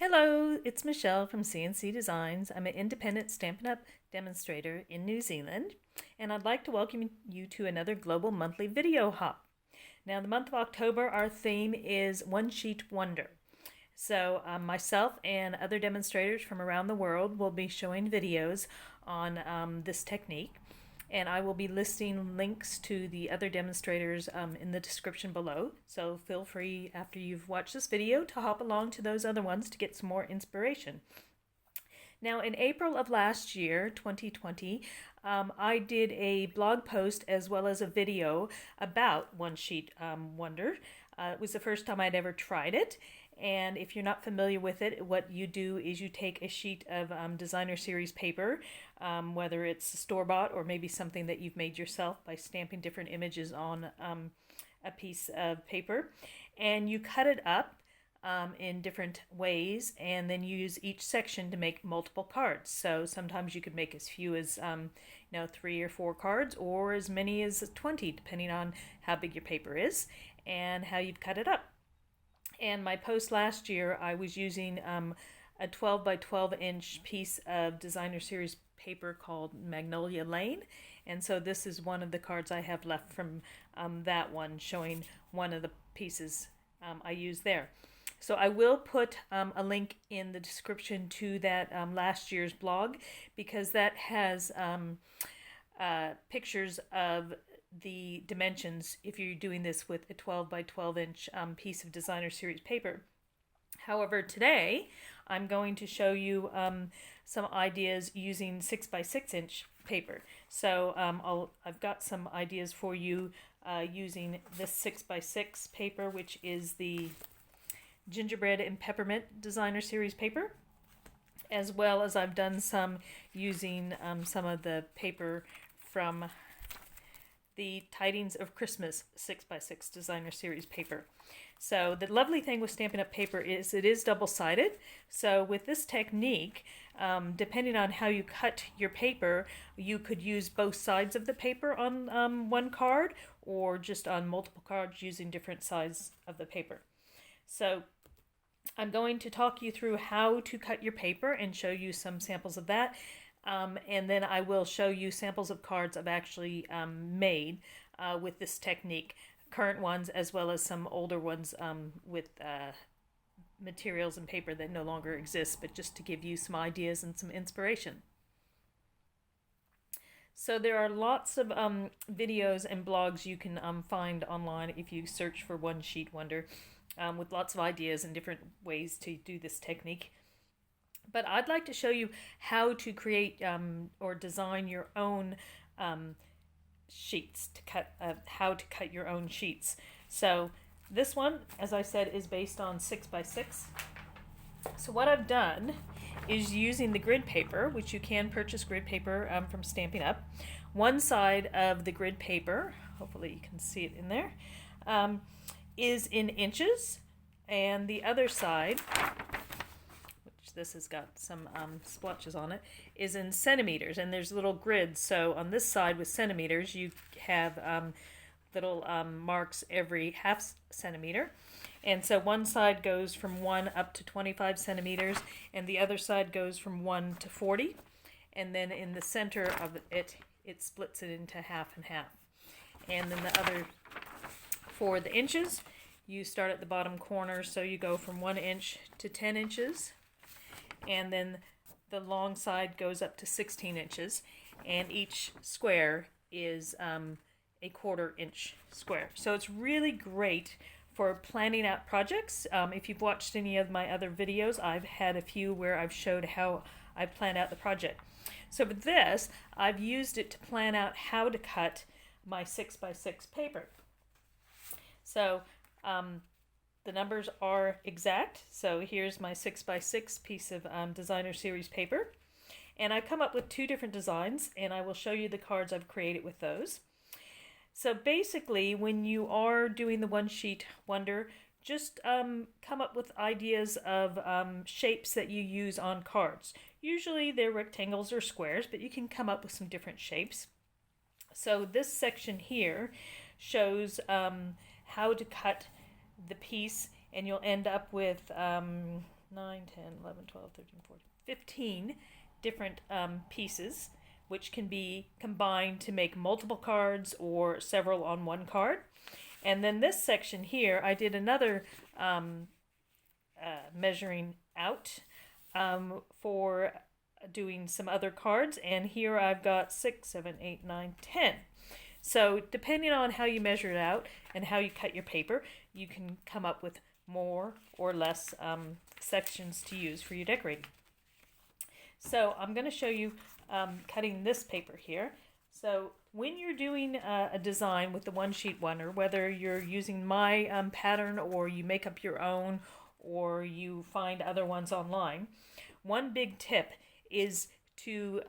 Hello, it's Michelle from CNC Designs. I'm an independent Stampin' Up! Demonstrator in New Zealand, and I'd like to welcome you to another Global Monthly Video Hop. Now, the month of October, our theme is One Sheet Wonder. So myself and other demonstrators from around the world will be showing videos on this technique, and I will be listing links to the other demonstrators in the description below. So feel free, after you've watched this video, to hop along to those other ones to get some more inspiration. Now, in April of last year, 2020, I did a blog post as well as a video about One Sheet Wonder. It was the first time I'd ever tried it. And if you're not familiar with it, what you do is you take a sheet of designer series paper, whether it's store-bought or maybe something that you've made yourself by stamping different images on a piece of paper, and you cut it up in different ways, and then you use each section to make multiple cards. So sometimes you could make as few as 3 or 4 cards, or as many as 20, depending on how big your paper is and how you've cut it up. And my post last year, I was using a 12 by 12 inch piece of designer series paper called Magnolia Lane, and so this is one of the cards I have left from that one, showing one of the pieces I used there. So I will put a link in the description to that last year's blog, because that has pictures of the dimensions if you're doing this with a 12 by 12 inch piece of designer series paper. However, today I'm going to show you some ideas using 6 by 6 inch paper. So I've got some ideas for you using this 6 by 6 paper, which is the Gingerbread and Peppermint designer series paper, as well as I've done some using some of the paper from the Tidings of Christmas 6 by 6 designer series paper. So the lovely thing with Stampin' Up! Paper is it is double-sided. So with this technique, depending on how you cut your paper, you could use both sides of the paper on one card, or just on multiple cards using different sides of the paper. So I'm going to talk you through how to cut your paper and show you some samples of that. And then I will show you samples of cards I've actually made with this technique, current ones as well as some older ones with materials and paper that no longer exist, but just to give you some ideas and some inspiration. So there are lots of videos and blogs you can find online if you search for One Sheet Wonder, with lots of ideas and different ways to do this technique. But I'd like to show you how to create or design your own sheets, to cut how to cut your own sheets. So this one, as I said, is based on 6 by 6. So what I've done is, using the grid paper, which you can purchase grid paper from Stampin' Up. One side of the grid paper, hopefully you can see it in there, is in inches, and the other side, this has got some splotches on it, is in centimeters, and there's little grids. So on this side with centimeters, you have little marks every half centimeter, and so one side goes from 1 up to 25 centimeters, and the other side goes from 1 to 40, and then in the center of it, it splits it into half and half. And then the other, for the inches, you start at the bottom corner, so you go from 1 inch to 10 inches, and then the long side goes up to 16 inches, and each square is a 1/4 inch square. So it's really great for planning out projects. If you've watched any of my other videos, I've had a few where I've showed how I plan out the project. So with this, I've used it to plan out how to cut my 6 by 6 paper. So the numbers are exact. So here's my 6 by 6 piece of designer series paper. And I've come up with 2 different designs, and I will show you the cards I've created with those. So basically, when you are doing the One Sheet Wonder, just come up with ideas of shapes that you use on cards. Usually they're rectangles or squares, but you can come up with some different shapes. So this section here shows how to cut the piece, and you'll end up with 9, 10, 11, 12, 13, 14, 15 different pieces, which can be combined to make multiple cards or several on one card. And then this section here, I did another measuring out for doing some other cards, and here I've got 6, 7, 8, 9, 10. So depending on how you measure it out and how you cut your paper, you can come up with more or less sections to use for your decorating. So I'm going to show you cutting this paper here. So when you're doing a design with the one sheet wonder, whether you're using my pattern or you make up your own or you find other ones online, one big tip is to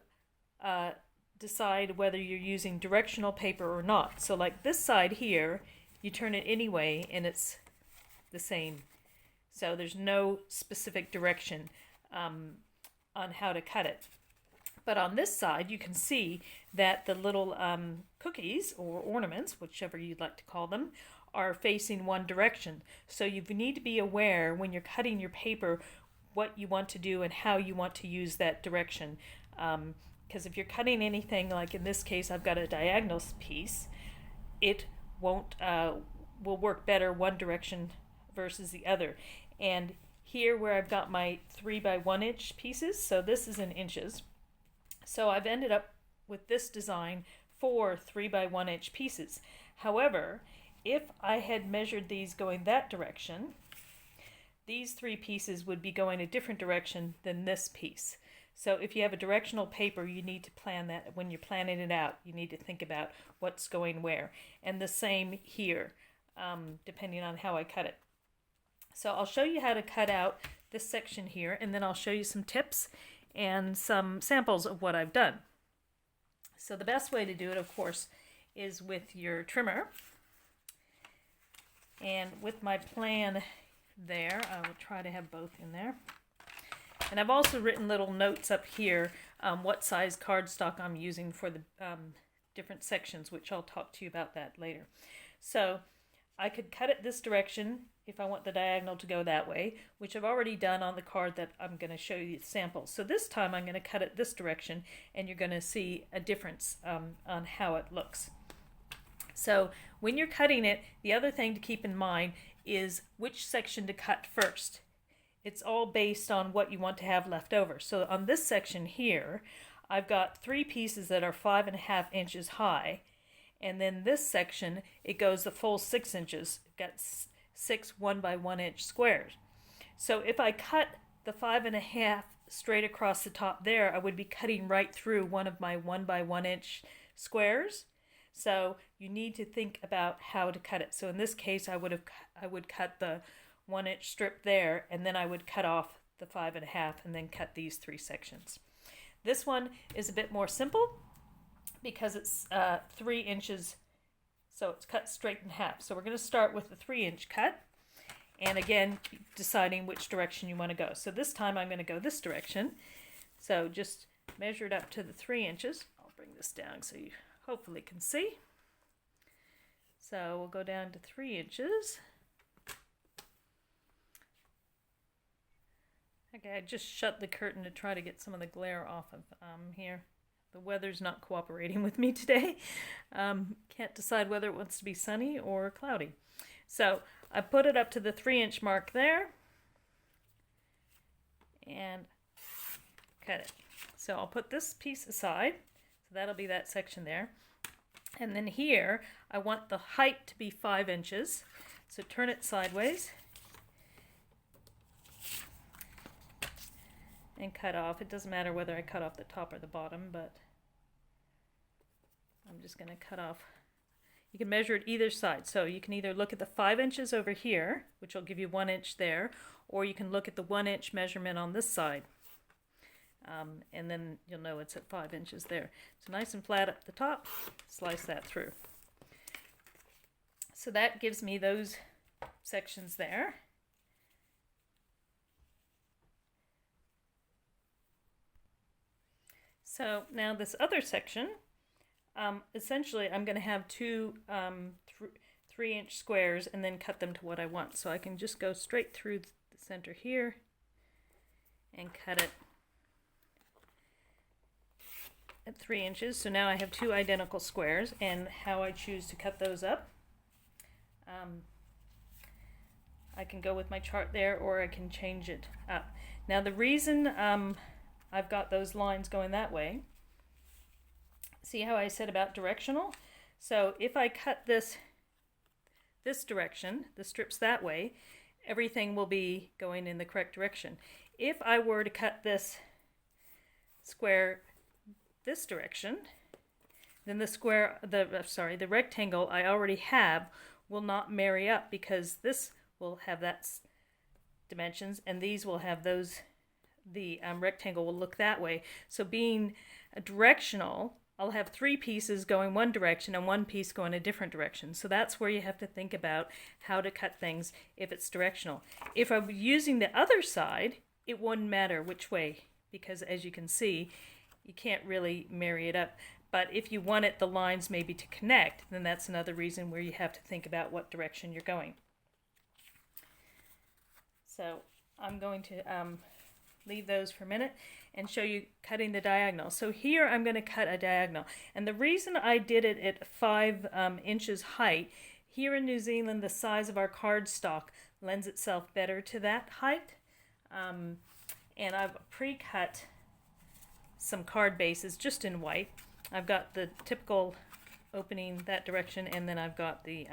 decide whether you're using directional paper or not. So like this side here, you turn it anyway and it's the same. So there's no specific direction on how to cut it. But on this side, you can see that the little cookies or ornaments, whichever you'd like to call them, are facing one direction. So you need to be aware when you're cutting your paper what you want to do and how you want to use that direction. Because if you're cutting anything, like in this case, I've got a diagonal piece, it won't will work better one direction versus the other. And here where I've got my 3 by 1 inch pieces, so this is in inches. So I've ended up with this design for 3 by 1 inch pieces. However, if I had measured these going that direction, these 3 pieces would be going a different direction than this piece. So if you have a directional paper, you need to plan that. When you're planning it out, you need to think about what's going where. And the same here, depending on how I cut it. So I'll show you how to cut out this section here, and then I'll show you some tips and some samples of what I've done. So the best way to do it, of course, is with your trimmer. And with my plan there, I will try to have both in there. And I've also written little notes up here what size cardstock I'm using for the different sections, which I'll talk to you about that later. So I could cut it this direction if I want the diagonal to go that way, which I've already done on the card that I'm going to show you the samples. So this time I'm going to cut it this direction, and you're going to see a difference on how it looks. So when you're cutting it, the other thing to keep in mind is which section to cut first. It's all based on what you want to have left over. So on this section here, I've got 3 pieces that are 5.5 inches high. And then this section, it goes the full 6 inches. I've got 6 1 by 1 inch squares. So if I cut the 5.5 straight across the top there, I would be cutting right through one of my 1 by 1 inch squares. So you need to think about how to cut it. So in this case, I would cut the 1 inch strip there, and then I would cut off the 5.5 and then cut these 3 sections. This one is a bit more simple because it's 3 inches, so it's cut straight in half. So we're going to start with the 3-inch cut, and again, deciding which direction you want to go. So this time I'm going to go this direction. So just measure it up to the 3 inches. I'll bring this down so you hopefully can see. So we'll go down to 3 inches. Okay, I just shut the curtain to try to get some of the glare off of here. The weather's not cooperating with me today. Can't decide whether it wants to be sunny or cloudy. So I put it up to the 3-inch mark there and cut it. So I'll put this piece aside. So that'll be that section there. And then here, I want the height to be 5 inches. So turn it sideways and cut off. It doesn't matter whether I cut off the top or the bottom, but I'm just going to cut off. You can measure it either side. So you can either look at the 5 inches over here, which will give you 1 inch there, or you can look at the 1 inch measurement on this side. And then you'll know it's at 5 inches there. So nice and flat at the top, slice that through. So that gives me those sections there. So now this other section, essentially I'm going to have 2 3-inch squares and then cut them to what I want. So I can just go straight through the center here and cut it at 3 inches. So now I have 2 identical squares, and how I choose to cut those up. I can go with my chart there, or I can change it up. Now the reason I've got those lines going that way, see how I said about directional? So if I cut this direction, the strips that way, everything will be going in the correct direction. If I were to cut this square this direction, then the rectangle I already have will not marry up, because this will have that dimensions and these will have those. The rectangle will look that way. So being directional, I'll have 3 pieces going one direction and 1 piece going a different direction. So that's where you have to think about how to cut things if it's directional. If I'm using the other side, it wouldn't matter which way, because as you can see, you can't really marry it up. But if you want the lines maybe to connect, then that's another reason where you have to think about what direction you're going. So I'm going to leave those for a minute and show you cutting the diagonal. So here I'm going to cut a diagonal, and the reason I did it at 5 inches height, here in New Zealand the size of our cardstock lends itself better to that height, and I've pre-cut some card bases just in white. I've got the typical opening that direction, and then I've got the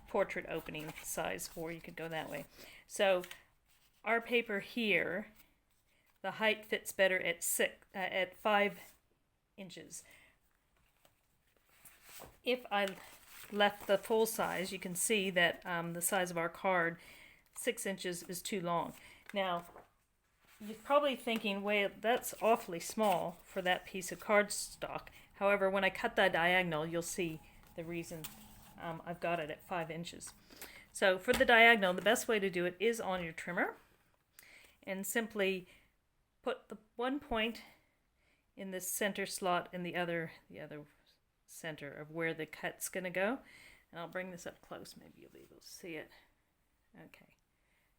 portrait opening size, or you could go that way. So our paper here, the height fits better at 5 inches. If I left the full size, you can see that the size of our card, 6 inches is too long. Now, you're probably thinking, wait, that's awfully small for that piece of cardstock. However, when I cut that diagonal, you'll see the reason I've got it at 5 inches. So for the diagonal, the best way to do it is on your trimmer, and simply put the one point in this center slot and the other center of where the cut's going to go. And I'll bring this up close, maybe you'll be able to see it. Okay,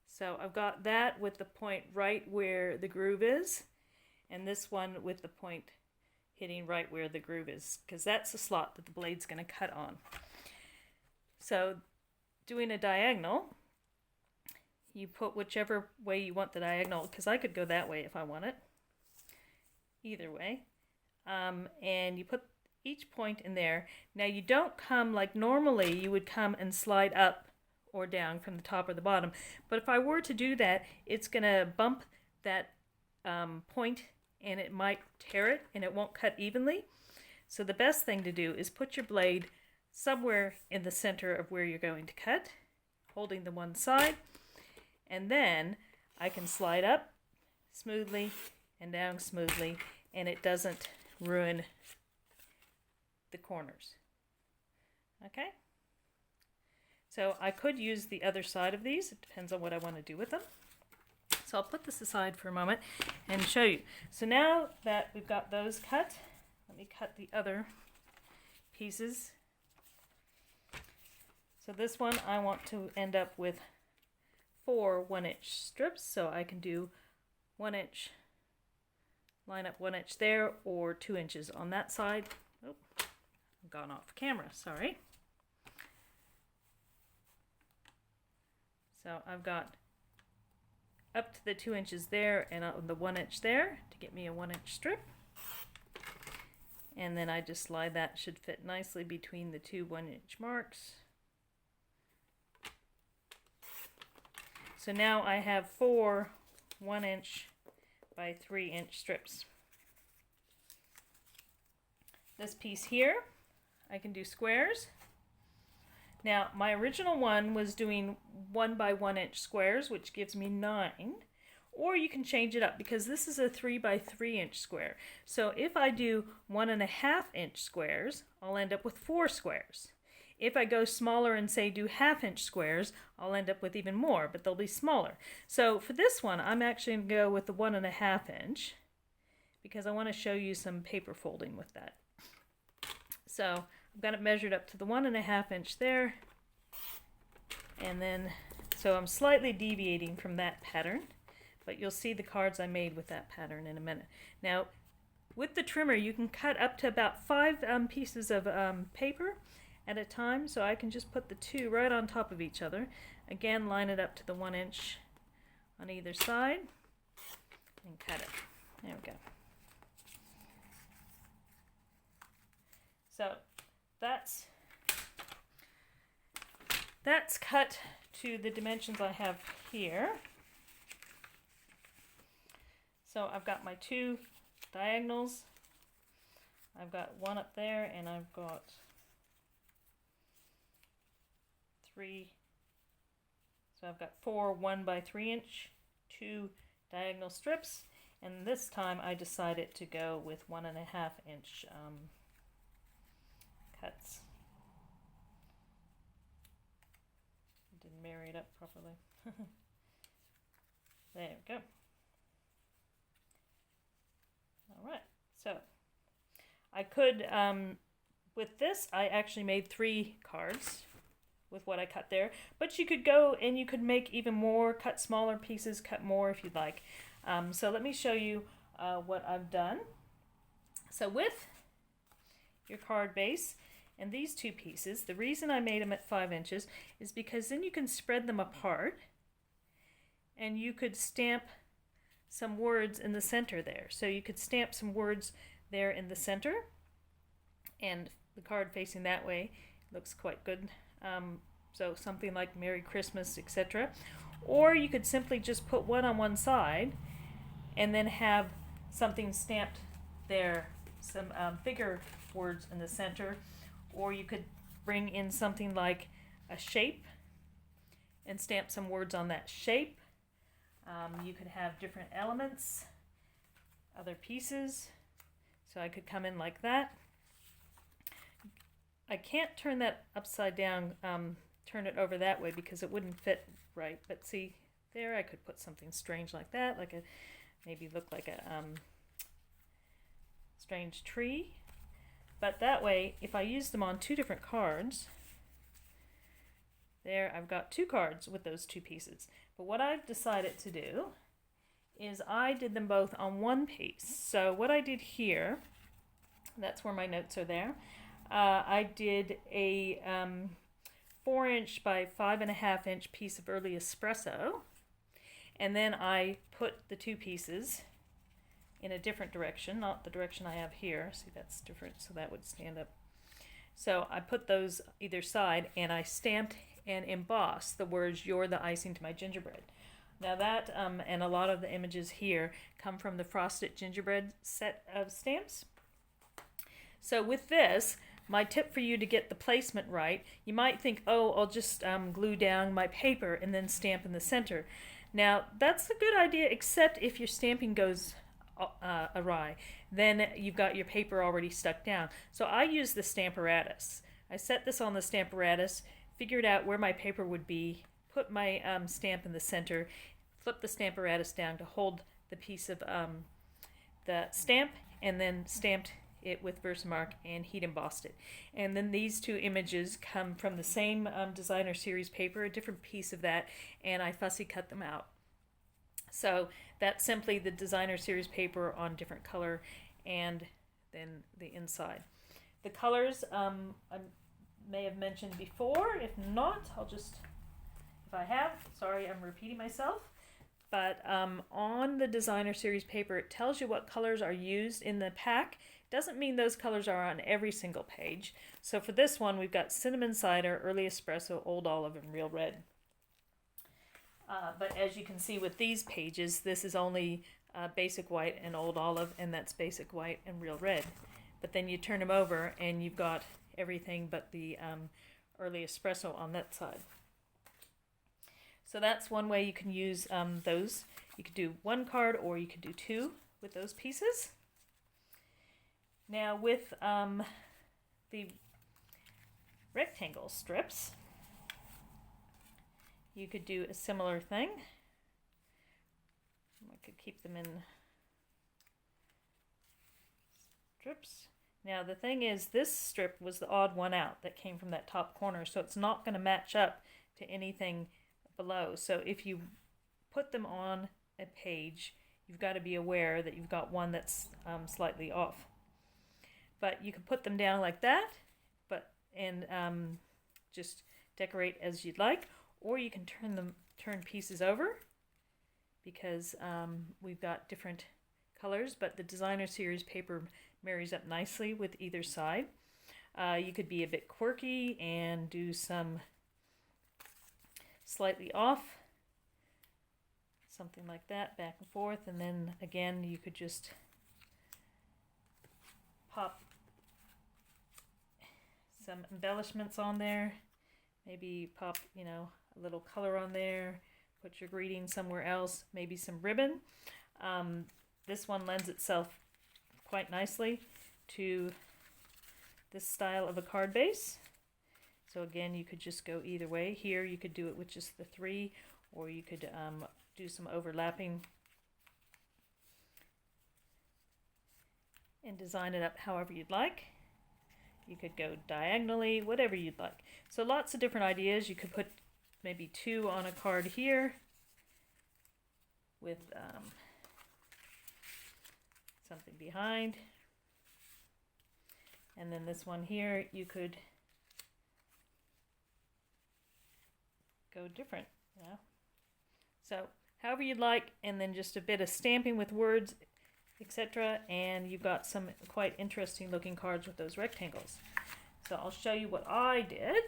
so I've got that with the point right where the groove is, and this one with the point hitting right where the groove is, because that's the slot that the blade's going to cut on. So doing a diagonal, you put whichever way you want the diagonal, because I could go that way if I want it, either way, and you put each point in there. Now you don't come like normally you would come and slide up or down from the top or the bottom, but if I were to do that, it's going to bump that point, and it might tear it, and it won't cut evenly. So the best thing to do is put your blade somewhere in the center of where you're going to cut, holding the one side, and then I can slide up smoothly and down smoothly, and it doesn't ruin the corners. Okay? So I could use the other side of these. It depends on what I want to do with them. So I'll put this aside for a moment and show you. So now that we've got those cut, let me cut the other pieces. So this one I want to end up with 4 1-inch strips, so I can do 1 inch, line up 1 inch there, or 2 inches on that side. Oh, I've gone off camera, sorry. So I've got up to the 2 inches there and the 1 inch there to get me a 1 inch strip. And then I just slide that, should fit nicely between the 2 1 inch marks. So now I have 4 1 inch by 3 inch strips. This piece here, I can do squares. Now my original one was doing 1 by 1 inch squares, which gives me 9. Or you can change it up, because this is a 3 by 3 inch square. So if I do 1.5 inch squares, I'll end up with 4 squares. If I go smaller and say do 1/2 inch squares, I'll end up with even more, but they'll be smaller. So for this one, I'm actually going to go with the 1.5 inch, because I want to show you some paper folding with that. So I've got it measured up to the 1.5 inch there, and then so I'm slightly deviating from that pattern. but you'll see the cards I made with that pattern in a minute. Now, with the trimmer, you can cut up to about 5 pieces of paper at a time, so I can just put the 2 right on top of each other. Again, line it up to the 1 inch on either side and cut it. There we go. So that's cut to the dimensions I have here. So I've got my 2 diagonals. I've got 1 up there, and I've got 3. So I've got 4 1 by 3 inch, 2 diagonal strips, and this time I decided to go with 1.5 inch cuts. Didn't marry it up properly. There we go. Alright, so I could, with this, I actually made 3 cards with what I cut there, but you could go and you could make even more, cut smaller pieces, cut more if you'd like. So let me show you what I've done. So with your card base and these 2 pieces, the reason I made them at 5 inches is because then you can spread them apart and you could stamp some words in the center there. So you could stamp some words there in the center, and the card facing that way looks quite good. So something like Merry Christmas, etc. Or you could simply just put one on one side and then have something stamped there, some bigger words in the center. Or you could bring in something like a shape and stamp some words on that shape. You could have different elements, other pieces. So I could come in like that. I can't turn that upside down, turn it over that way because it wouldn't fit right. But see, there I could put something strange like that, like a, maybe look like a strange tree. But that way, if I use them on 2 different cards, there I've got 2 cards with those 2 pieces. But what I've decided to do is I did them both on 1 piece. So what I did here, that's where my notes are there. I did a 4 inch by 5.5 inch piece of early espresso, and then I put the 2 pieces in a different direction, not the direction I have here. See, that's different, so that would stand up. So I put those either side, and I stamped and embossed the words, "You're the icing to my gingerbread." Now that, and a lot of the images here come from the Frosted Gingerbread set of stamps. So with this, my tip for you to get the placement right, you might think, oh, I'll just glue down my paper and then stamp in the center. Now, that's a good idea, except if your stamping goes awry. Then you've got your paper already stuck down. So I use the Stamparatus. I set this on the Stamparatus, figured out where my paper would be, put my stamp in the center, flip the Stamparatus down to hold the piece of the stamp, and then stamped it with Versamark and heat embossed it. And then these 2 images come from the same designer series paper, a different piece of that, and I fussy cut them out. So that's simply the designer series paper on different color, and then the inside. The colors I may have mentioned before. If not, I'll just, if I have, sorry, I'm repeating myself. But on the designer series paper, it tells you what colors are used in the pack. Doesn't mean those colors are on every single page. So for this one, we've got cinnamon cider, early espresso, old olive, and real red. But as you can see with these pages, this is only basic white and old olive, and that's basic white and real red. But then you turn them over and you've got everything but the early espresso on that side. So that's one way you can use those. You could do 1 card, or you could do 2 with those pieces. Now with the rectangle strips, you could do a similar thing. I could keep them in strips. Now the thing is, this strip was the odd one out that came from that top corner, so it's not going to match up to anything below. So if you put them on a page, you've got to be aware that you've got one that's slightly off. But you can put them down like that, and just decorate as you'd like, or you can turn pieces over, because we've got different colors, but the designer series paper marries up nicely with either side. You could be a bit quirky and do some slightly off, something like that, back and forth, and then again you could just pop some embellishments on there, maybe pop, you know, a little color on there, put your greeting somewhere else, maybe some ribbon. This one lends itself quite nicely to this style of a card base. So again, you could just go either way. Here you could do it with just the 3, or you could do some overlapping and design it up however you'd like. You could go diagonally, whatever you'd like. So lots of different ideas. You could put maybe 2 on a card here with something behind. And then this one here, you could go different, you know. So however you'd like, and then just a bit of stamping with words, etc. And you've got some quite interesting looking cards with those rectangles. So I'll show you what I did.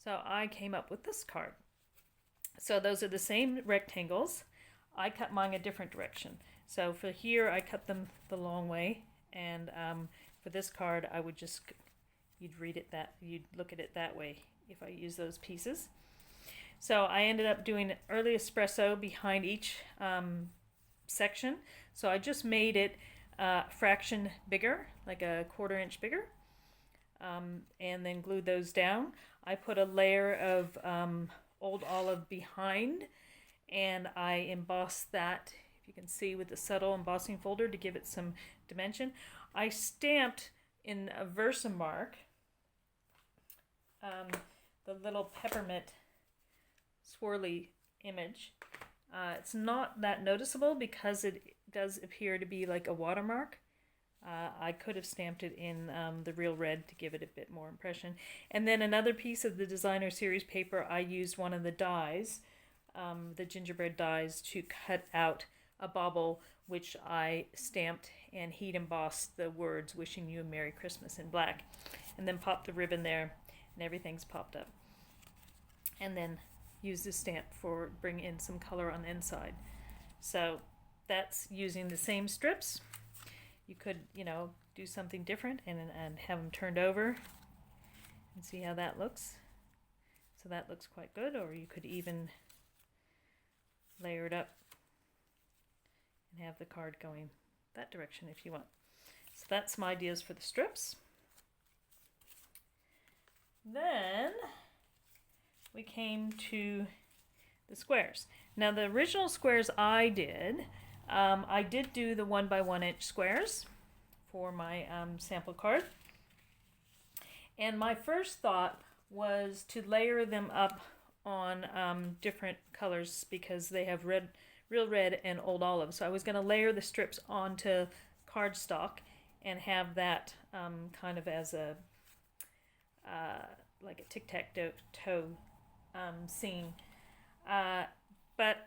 So I came up with this card. So those are the same rectangles. I cut mine a different direction. So for here, I cut them the long way, and for this card, I would just, you'd look at it that way if I use those pieces. So I ended up doing early espresso behind each section. So I just made it a fraction bigger, like a 1/4 inch bigger, and then glued those down. I put a layer of old olive behind, and I embossed that, if you can see, with the subtle embossing folder to give it some dimension. I stamped in a Versamark the little peppermint swirly image. It's not that noticeable because it does appear to be like a watermark. I could have stamped it in the real red to give it a bit more impression. And then another piece of the designer series paper, I used one of the dies, the gingerbread dies, to cut out a bauble, which I stamped and heat embossed the words "Wishing You a Merry Christmas" in black, and then popped the ribbon there, and everything's popped up. And then use this stamp for bring in some color on the inside. So that's using the same strips. You could, you know, do something different and have them turned over and see how that looks. So that looks quite good. Or you could even layer it up and have the card going that direction if you want. So that's some ideas for the strips. Then we came to the squares. Now the original squares I did do the 1 by 1 inch squares for my sample card. And my first thought was to layer them up on different colors because they have real red and old olive. So I was going to layer the strips onto cardstock and have that kind of as a like a tic-tac-toe scene. But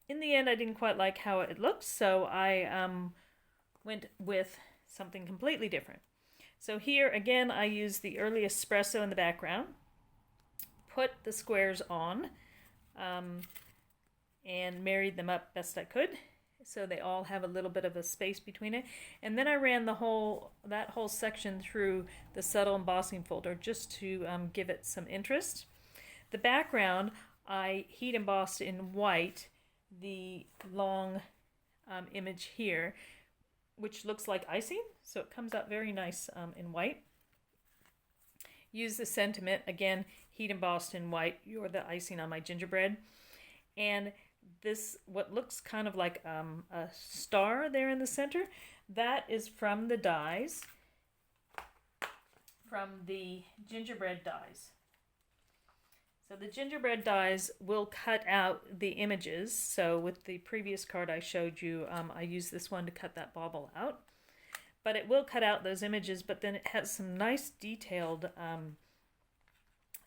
in the end, I didn't quite like how it looked, so I went with something completely different. So here, again, I used the early espresso in the background, put the squares on, and married them up best I could, so they all have a little bit of a space between it. And then I ran that whole section through the subtle embossing folder just to give it some interest. The background, I heat embossed in white the long image here, which looks like icing, so it comes out very nice in white. Use the sentiment, again, heat embossed in white, "You're the icing on my gingerbread." And this, what looks kind of like a star there in the center, that is from the dies, from the gingerbread dies. So the gingerbread dies will cut out the images. So with the previous card I showed you, I used this one to cut that bauble out. But it will cut out those images, but then it has some nice detailed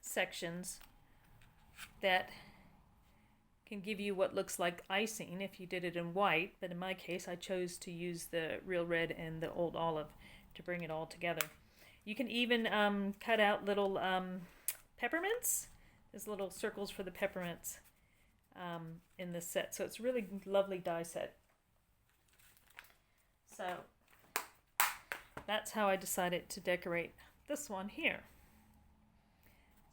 sections that can give you what looks like icing if you did it in white. But in my case, I chose to use the real red and the old olive to bring it all together. You can even cut out little peppermints. There's little circles for the peppermints in this set. So it's a really lovely die set. So that's how I decided to decorate this one here.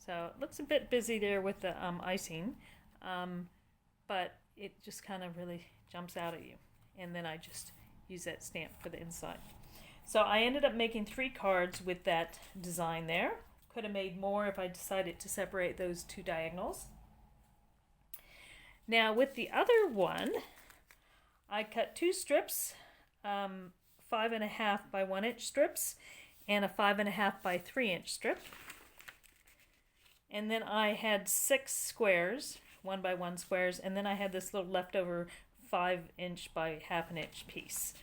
So it looks a bit busy there with the icing, but it just kind of really jumps out at you. And then I just use that stamp for the inside. So I ended up making 3 cards with that design there. Could have made more if I decided to separate those 2 diagonals. Now with the other one, I cut 2 strips, 5.5 by 1 inch strips and a 5.5 by 3 inch strip. And then I had 6 squares, 1 by 1 squares, and then I had this little leftover 5 inch by 1/2 inch piece.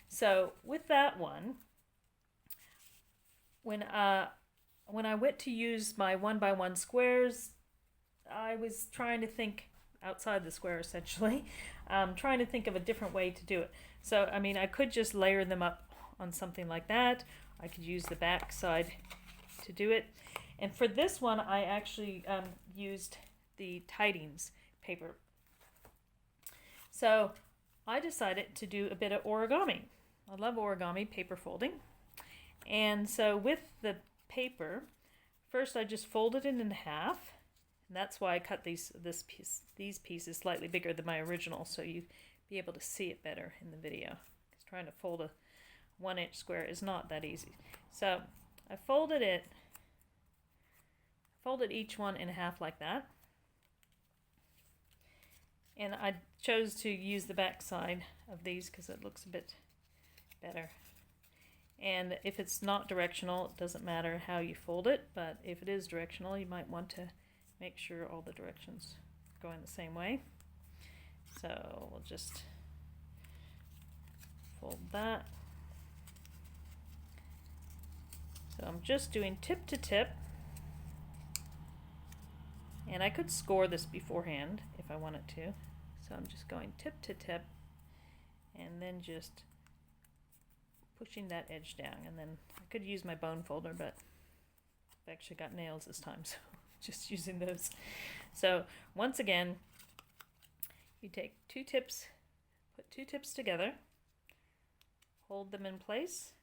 So with that one, when I went to use my 1 by 1 squares, I was trying to think outside the square essentially, trying to think of a different way to do it. So I mean, I could just layer them up on something like that. I could use the back side to do it. And for this one, I actually used the tidings paper. So I decided to do a bit of origami. I love origami, paper folding. And so with the paper, first I just folded it in half. And that's why I cut these pieces slightly bigger than my original, so you'd be able to see it better in the video. Because trying to fold a 1 inch square is not that easy. So I folded each one in half like that. And I chose to use the back side of these because it looks a bit better. And if it's not directional, it doesn't matter how you fold it, but if it is directional, you might want to make sure all the directions are going the same way. So we'll just fold that. So I'm just doing tip to tip. And I could score this beforehand if I wanted to. So I'm just going tip to tip and then just pushing that edge down. And then I could use my bone folder, but I've actually got nails this time, so just using those. So once again, you take 2 tips, put 2 tips together, hold them in place,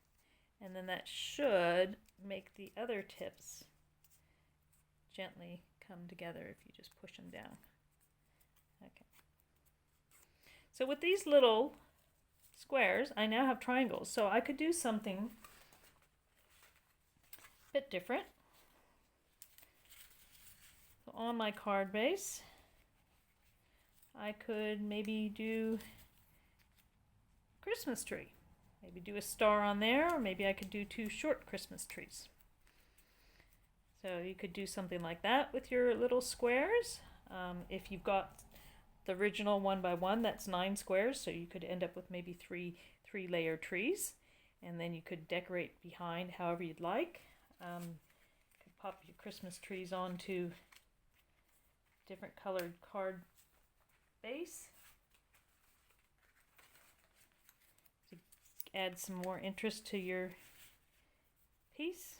and then that should make the other tips gently come together if you just push them down. Okay. So with these little squares, I now have triangles. So I could do something a bit different. So on my card base, I could maybe do Christmas tree. Maybe do a star on there, or maybe I could do 2 short Christmas trees. So you could do something like that with your little squares. If you've got the original 1 by 1, that's 9 squares, so you could end up with maybe 3 layer trees, and then you could decorate behind however you'd like. Could pop your Christmas trees onto different colored card base to add some more interest to your piece.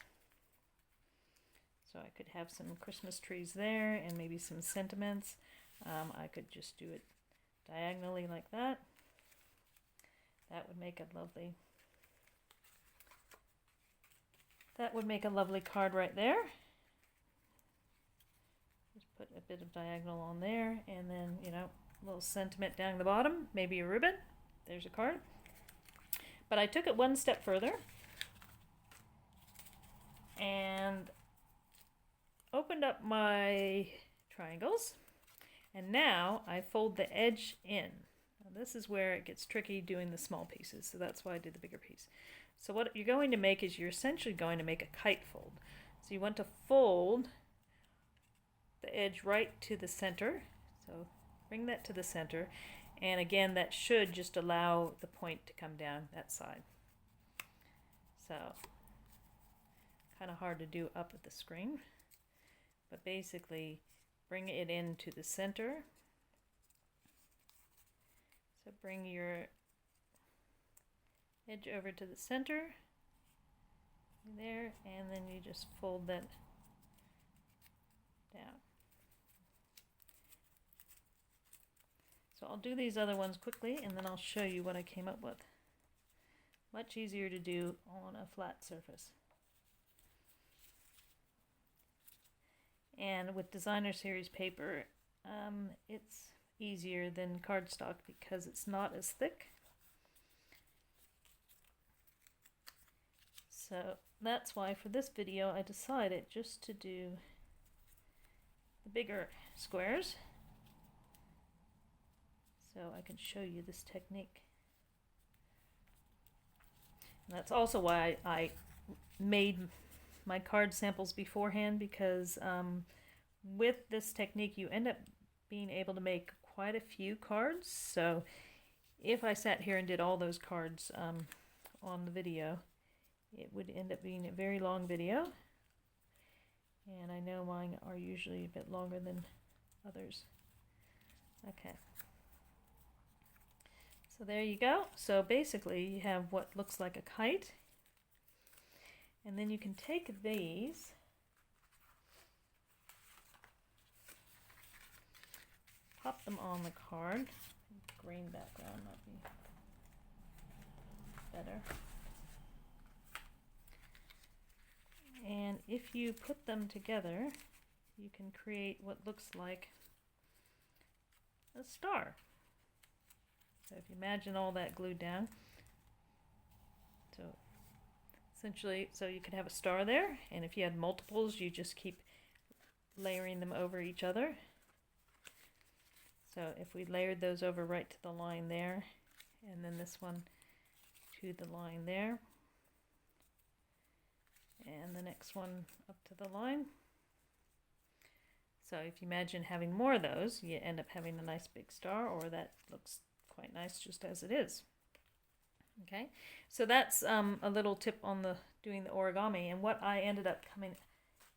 So I could have some Christmas trees there and maybe some sentiments. I could just do it diagonally like that. That would make a lovely card right there. Just put a bit of diagonal on there, and then, you know, a little sentiment down the bottom, maybe a ribbon. There's a card. But I took it one step further and opened up my triangles, and now I fold the edge in. Now this is where it gets tricky doing the small pieces, so that's why I did the bigger piece. So what you're going to make is you're essentially going to make a kite fold. So you want to fold the edge right to the center. So bring that to the center. And again, that should just allow the point to come down that side. So, kind of hard to do up at the screen. But basically, bring it into the center. So bring your edge over to the center. There, and then you just fold that down. So I'll do these other ones quickly, and then I'll show you what I came up with. Much easier to do on a flat surface. And with designer series paper, it's easier than cardstock because it's not as thick. So that's why for this video I decided just to do the bigger squares, so I can show you this technique. And that's also why I made my card samples beforehand, because with this technique you end up being able to make quite a few cards. So if I sat here and did all those cards on the video, it would end up being a very long video. And I know mine are usually a bit longer than others. Okay. So there you go. So basically you have what looks like a kite. And then you can take these pop them on the card. Green background might be better. And if you put them together, you can create what looks like a star. So if you imagine all that glued down, so essentially, so you could have a star there, and if you had multiples, you just keep layering them over each other. So if we layered those over right to the line there, and then this one to the line there, and the next one up to the line. So if you imagine having more of those, you end up having a nice big star, or that looks quite nice just as it is. Okay, so that's a little tip on doing the origami, and what I ended up coming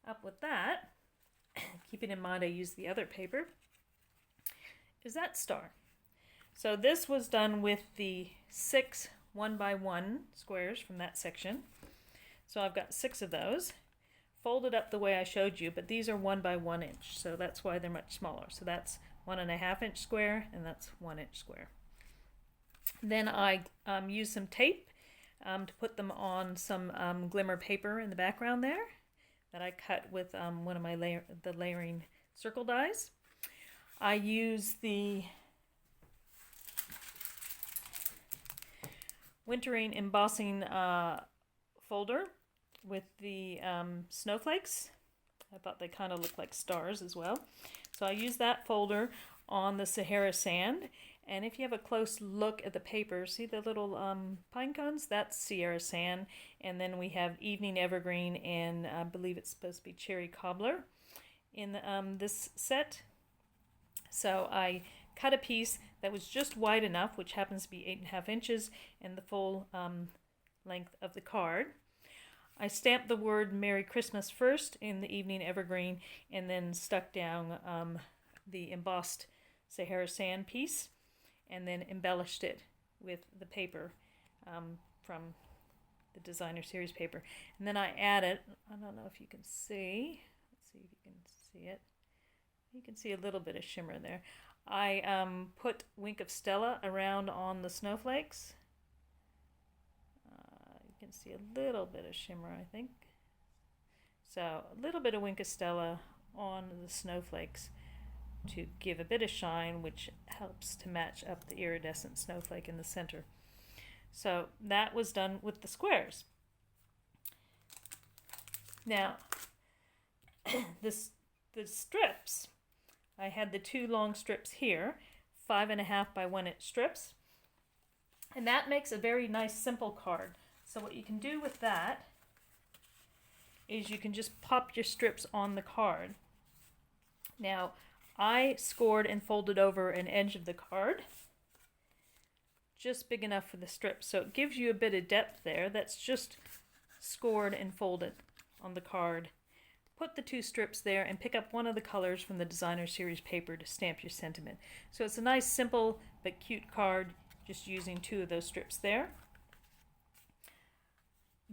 up with that, keeping in mind I used the other paper, is that star. So this was done with the 6 1x1 squares from that section. So I've got 6 of those, folded up the way I showed you, but these are 1x1 inch, so that's why they're much smaller. So that's 1.5 inch square, and that's 1 inch square. Then I used some tape to put them on some glimmer paper in the background there that I cut with one of my layering circle dies. I used the Wintry embossing folder with the snowflakes. I thought they kind of looked like stars as well. So I used that folder on the Sahara sand. And if you have a close look at the paper, see the little pine cones? That's Sierra sand. And then we have evening evergreen, and I believe it's supposed to be cherry cobbler in this set. So I cut a piece that was just wide enough, which happens to be 8.5 inches, and the full length of the card. I stamped the word Merry Christmas first in the evening evergreen, and then stuck down the embossed Sahara sand piece, and then embellished it with the paper from the designer series paper. And then I added, I don't know if you can see, let's see if you can see it. You can see a little bit of shimmer there. I put Wink of Stella around on the snowflakes. You can see a little bit of shimmer, I think. So a little bit of Wink of Stella on the snowflakes to give a bit of shine, which helps to match up the iridescent snowflake in the center. So that was done with the squares. Now, the strips, I had the 2 long strips here, 5.5 by 1 inch strips, and that makes a very nice simple card. So what you can do with that is you can just pop your strips on the card Now, I scored and folded over an edge of the card, just big enough for the strip. So it gives you a bit of depth there. That's just scored and folded on the card. Put the 2 strips there and pick up one of the colors from the designer series paper to stamp your sentiment. So it's a nice, simple, but cute card, just using 2 of those strips there.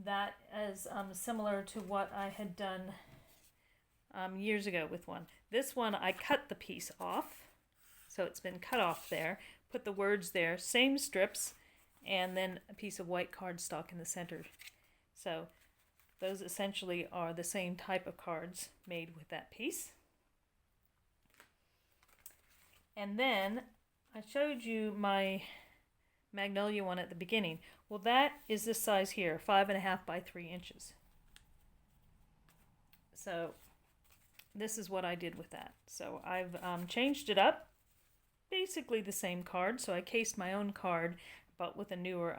That is similar to what I had done years ago with one. This one I cut the piece off, so it's been cut off there, put the words there, same strips, and then a piece of white cardstock in the center. So those essentially are the same type of cards made with that piece. And then I showed you my magnolia one at the beginning. Well, that is this size here, 5.5 by 3 inches. So this is what I did with that. So I've changed it up, basically the same card. So I cased my own card, but with a newer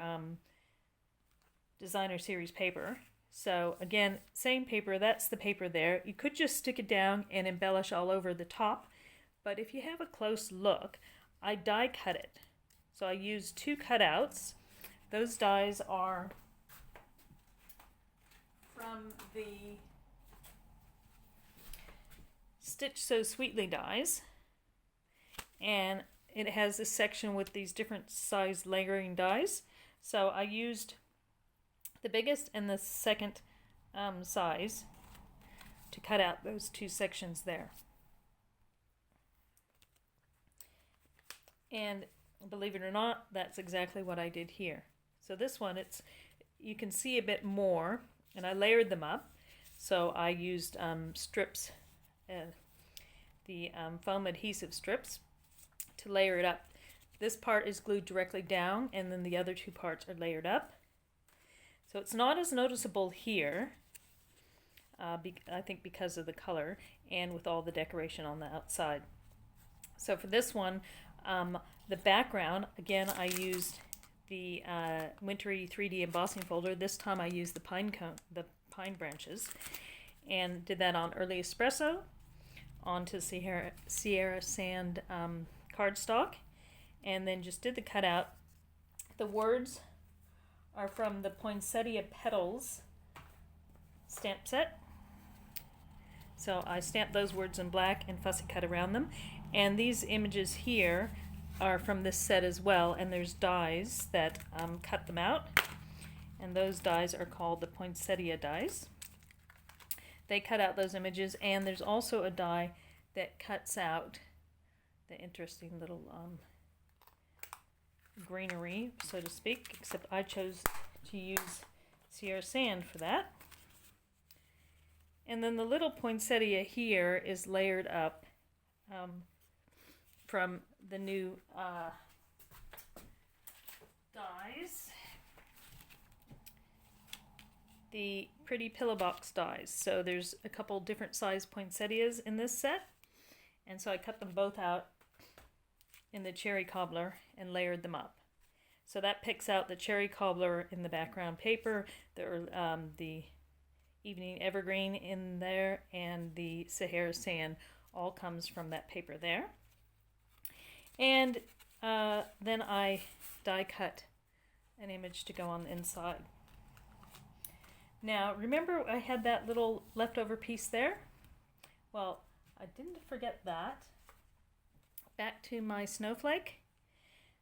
designer series paper. So again, same paper, that's the paper there. You could just stick it down and embellish all over the top, but if you have a close look, I die cut it. So I used 2 cutouts. Those dies are from the Stitch So Sweetly dies, and it has a section with these different size layering dies. So I used the biggest and the second size to cut out those 2 sections there. And believe it or not, that's exactly what I did here. So this one, you can see a bit more, and I layered them up. So I used strips, the foam adhesive strips, to layer it up. This part is glued directly down, and then the other 2 parts are layered up. So it's not as noticeable here, I think because of the color and with all the decoration on the outside. So for this one, the background, again, I used the Wintry 3D embossing folder. This time I used the pine branches, and did that on early espresso onto Sierra Sand cardstock, and then just did the cutout. The words are from the Poinsettia Petals stamp set. So I stamped those words in black and fussy cut around them. And these images here are from this set as well, and there's dies that cut them out. And those dies are called the Poinsettia dies. They cut out those images, and there's also a die that cuts out the interesting little greenery, so to speak, except I chose to use Sierra Sand for that. And then the little poinsettia here is layered up from the new dies, the pretty Pillowbox dies. So there's a couple different size poinsettias in this set, and so I cut them both out in the cherry cobbler and layered them up. So that picks out the cherry cobbler in the background paper, the evening evergreen in there, and the Sahara Sand all comes from that paper there. And then I die cut an image to go on the inside. Now remember I had that little leftover piece there? Well, I didn't forget that. Back to my snowflake.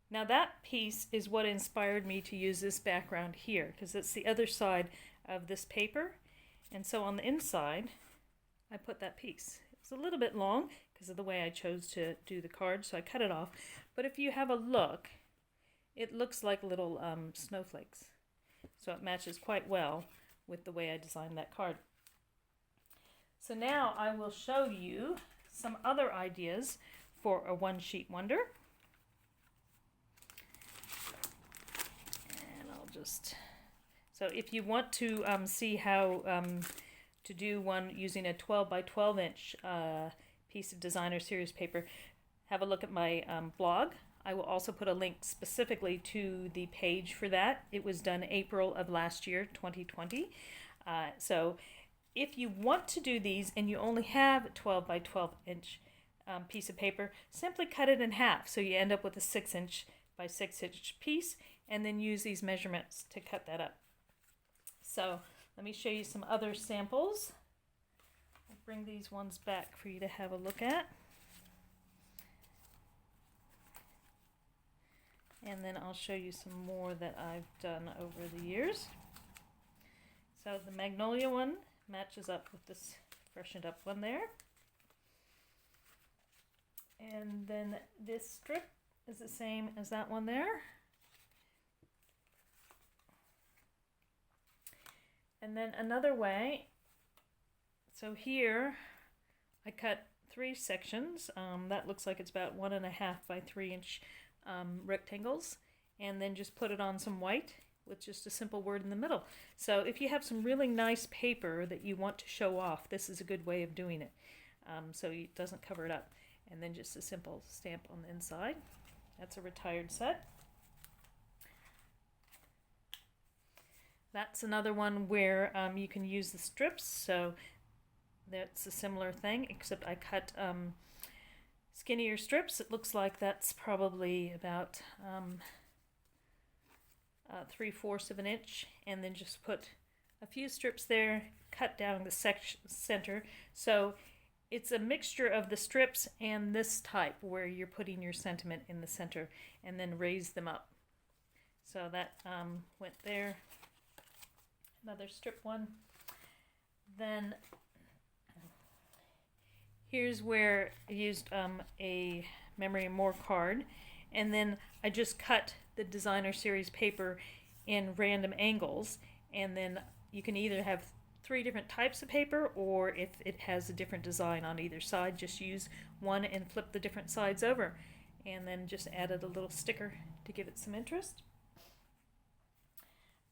Now that piece is what inspired me to use this background here, because it's the other side of this paper. And so on the inside, I put that piece. It's a little bit long because of the way I chose to do the card, so I cut it off. But if you have a look, it looks like little snowflakes. So it matches quite well with the way I designed that card. So now I will show you some other ideas for a one-sheet wonder. And I'll just... So if you want to see how to do one using a 12 by 12 inch piece of designer series paper, have a look at my blog. I will also put a link specifically to the page for that. It was done April of last year, 2020. So if you want to do these and you only have 12 by 12 inch piece of paper, simply cut it in half so you end up with a 6" by 6" piece, and then use these measurements to cut that up. So let me show you some other samples. I'll bring these ones back for you to have a look at. And then I'll show you some more that I've done over the years. So the magnolia one matches up with this freshened up one there. And then this strip is the same as that one there. And then another way, so here I cut 3 sections. That looks like it's about 1.5 by 3" rectangles, and then just put it on some white with just a simple word in the middle. So if you have some really nice paper that you want to show off, this is a good way of doing it. So it doesn't cover it up. And then just a simple stamp on the inside. That's a retired set. That's another one where you can use the strips. So that's a similar thing, except I cut skinnier strips. It looks like that's probably about 3/4 of an inch, and then just put a few strips there, cut down the center. So it's a mixture of the strips and this type where you're putting your sentiment in the center and then raise them up. So that went there. Another strip one. Then here's where I used a Memory and More card, and then I just cut the designer series paper in random angles, and then you can either have 3 different types of paper, or if it has a different design on either side, just use one and flip the different sides over, and then just added a little sticker to give it some interest.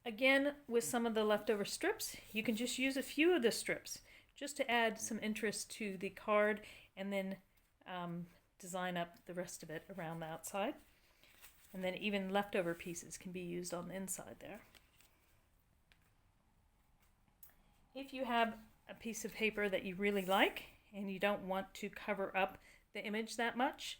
Again, with some of the leftover strips, you can just use a few of the strips just to add some interest to the card, and then design up the rest of it around the outside. And then even leftover pieces can be used on the inside there. If you have a piece of paper that you really like and you don't want to cover up the image that much,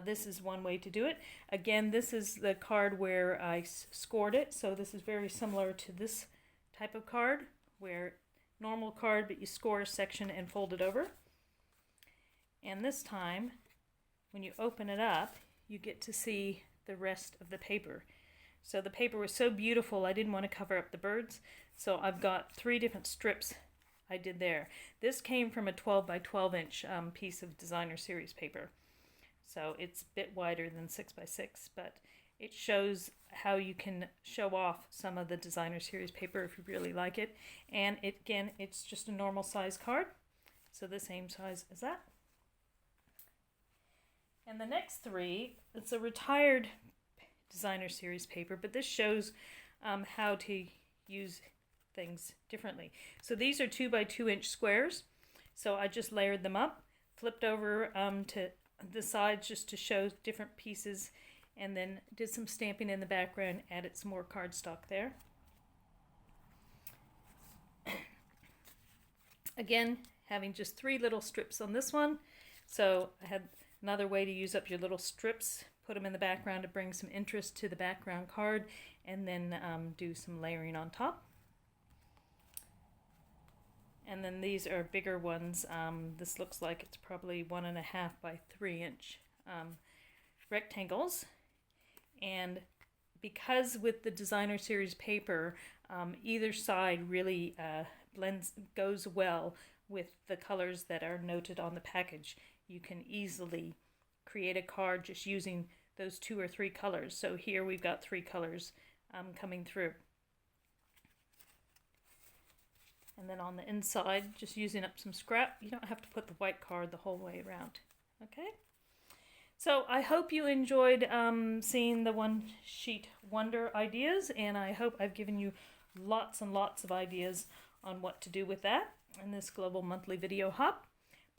this is one way to do it. Again, this is the card where I scored it, so this is very similar to this type of card, where normal card, but you score a section and fold it over. And this time, when you open it up, you get to see the rest of the paper. So the paper was so beautiful, I didn't want to cover up the birds, so I've got 3 different strips I did there. This came from a 12 by 12" piece of designer series paper. So it's a bit wider than 6 by 6, but it shows how you can show off some of the designer series paper if you really like it. And again, it's just a normal size card, so the same size as that. And the next 3, it's a retired designer series paper, but this shows how to use things differently. So these are 2 by 2" squares. So I just layered them up, flipped over to the sides just to show different pieces, and then did some stamping in the background, added some more cardstock there. Again, having just 3 little strips on this one. So I had another way to use up your little strips, put them in the background to bring some interest to the background card, and then do some layering on top. And then these are bigger ones. This looks like it's probably 1.5 by 3" rectangles. And because with the designer series paper, either side really goes well with the colors that are noted on the package, you can easily create a card just using those 2 or 3 colors. So here we've got 3 colors coming through. And then on the inside, just using up some scrap. You don't have to put the white card the whole way around. Okay? So I hope you enjoyed seeing the one sheet wonder ideas, and I hope I've given you lots and lots of ideas on what to do with that in this Global Monthly Video Hop.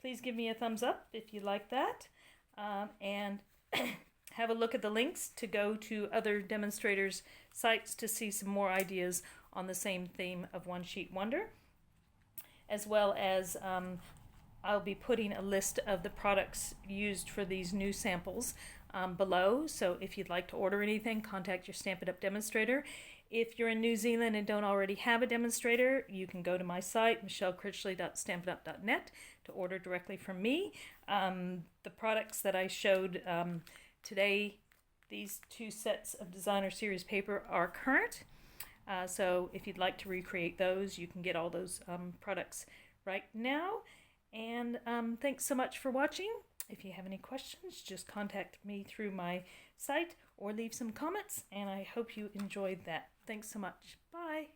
Please give me a thumbs up if you like that, and have a look at the links to go to other demonstrators' sites to see some more ideas on the same theme of One Sheet Wonder, as well as I'll be putting a list of the products used for these new samples below. So if you'd like to order anything, contact your Stampin' Up! Demonstrator. If you're in New Zealand and don't already have a demonstrator, you can go to my site, michellekritchley.stampinup.net, to order directly from me. The products that I showed today, these 2 sets of designer series paper, are current. So if you'd like to recreate those, you can get all those products right now. And thanks so much for watching. If you have any questions, just contact me through my site or leave some comments, and I hope you enjoyed that. Thanks so much. Bye.